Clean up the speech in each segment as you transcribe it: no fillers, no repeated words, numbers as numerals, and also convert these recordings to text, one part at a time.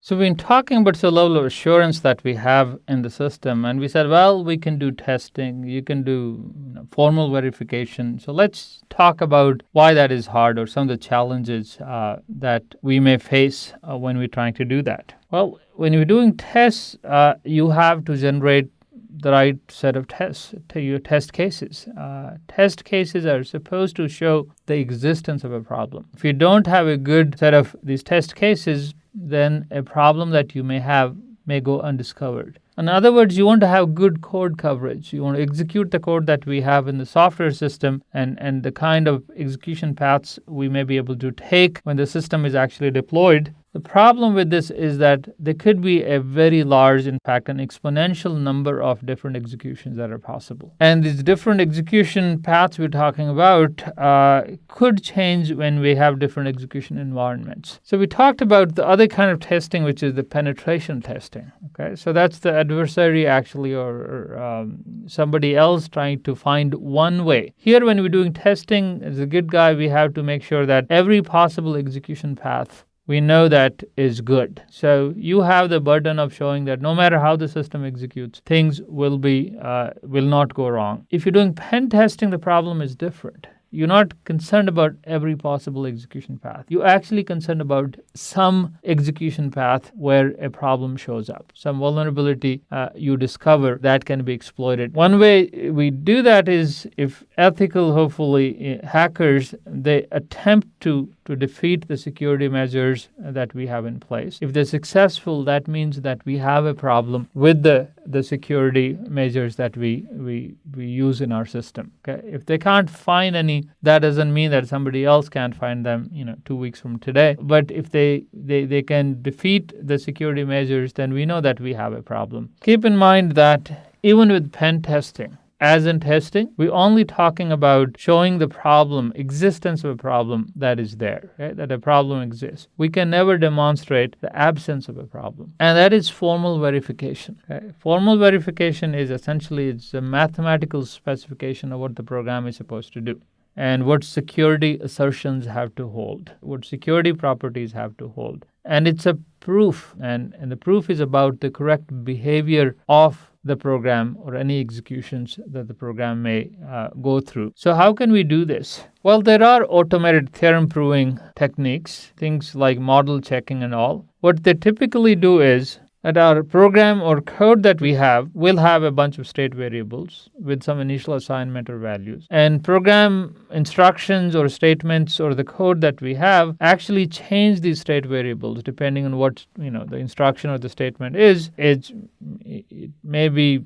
So we've been talking about the level of assurance that we have in the system, and we said, well, we can do testing, you can do formal verification. So let's talk about why that is hard or some of the challenges that we may face when we're trying to do that. Well, when you're doing tests, you have to generate the right set of tests to your test cases. Test cases are supposed to show the existence of a problem. If you don't have a good set of these test cases, then a problem that you may have may go undiscovered. In other words, you want to have good code coverage. You want to execute the code that we have in the software system and the kind of execution paths we may be able to take when the system is actually deployed. The problem with this is that there could be a very large, in fact, an exponential number of different executions that are possible. And these different execution paths we're talking about could change when we have different execution environments. So we talked about the other kind of testing, which is the penetration testing. Okay, so that's the adversary actually or somebody else trying to find one way. Here, when we're doing testing, as a good guy, we have to make sure that every possible execution path we know that is good. So you have the burden of showing that no matter how the system executes, things will not go wrong. If you're doing pen testing, the problem is different. You're not concerned about every possible execution path. You're actually concerned about some execution path where a problem shows up, some vulnerability you discover that can be exploited. One way we do that is if ethical, hopefully, hackers, they attempt to defeat the security measures that we have in place. If they're successful, that means that we have a problem with the security measures that we use in our system. Okay? If they can't find any, that doesn't mean that somebody else can't find them 2 weeks from today. But if they can defeat the security measures, then we know that we have a problem. Keep in mind that even with pen testing, as in testing, we're only talking about showing the problem, existence of a problem that is there, right? That a problem exists. We can never demonstrate the absence of a problem. And that is formal verification. Okay? Formal verification is essentially it's a mathematical specification of what the program is supposed to do and what security assertions have to hold, what security properties have to hold. And it's a proof, and the proof is about the correct behavior of the program or any executions that the program may go through. So how can we do this? Well, there are automated theorem proving techniques, things like model checking and all. What they typically do is that our program or code that we have will have a bunch of state variables with some initial assignment or values. And program instructions or statements or the code that we have actually change these state variables depending on what the instruction or the statement is. It may be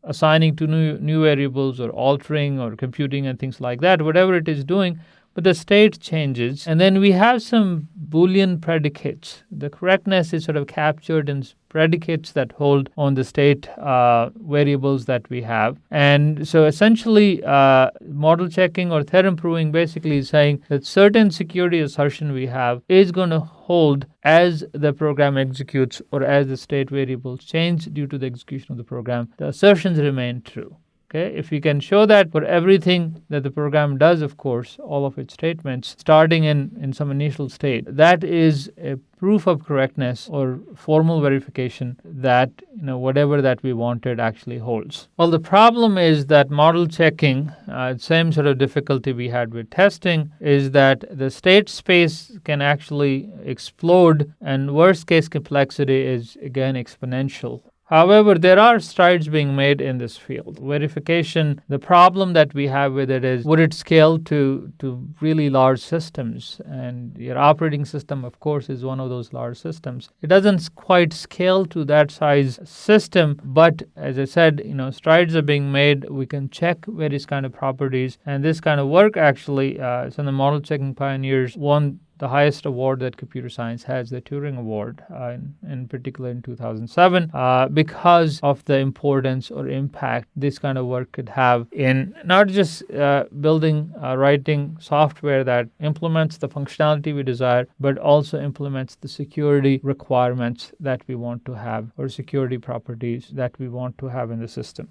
assigning to new variables or altering or computing and things like that, whatever it is doing. But the state changes, and then we have some Boolean predicates. The correctness is sort of captured in predicates that hold on the state variables that we have. And so essentially, model checking or theorem proving basically is saying that certain security assertion we have is going to hold as the program executes or as the state variables change due to the execution of the program. The assertions remain true. Okay, if we can show that for everything that the program does, of course, all of its statements, starting in some initial state, that is a proof of correctness or formal verification that whatever that we wanted actually holds. Well, the problem is that model checking, same sort of difficulty we had with testing, is that the state space can actually explode, and worst case complexity is again exponential. However, there are strides being made in this field. Verification, the problem that we have with it is, would it scale to really large systems? And your operating system, of course, is one of those large systems. It doesn't quite scale to that size system, but as I said, strides are being made. We can check various kind of properties, and this kind of work actually, some of the model checking pioneers won the highest award that computer science has, the Turing Award, in particular in 2007, because of the importance or impact this kind of work could have in not just writing software that implements the functionality we desire, but also implements the security requirements that we want to have or security properties that we want to have in the system.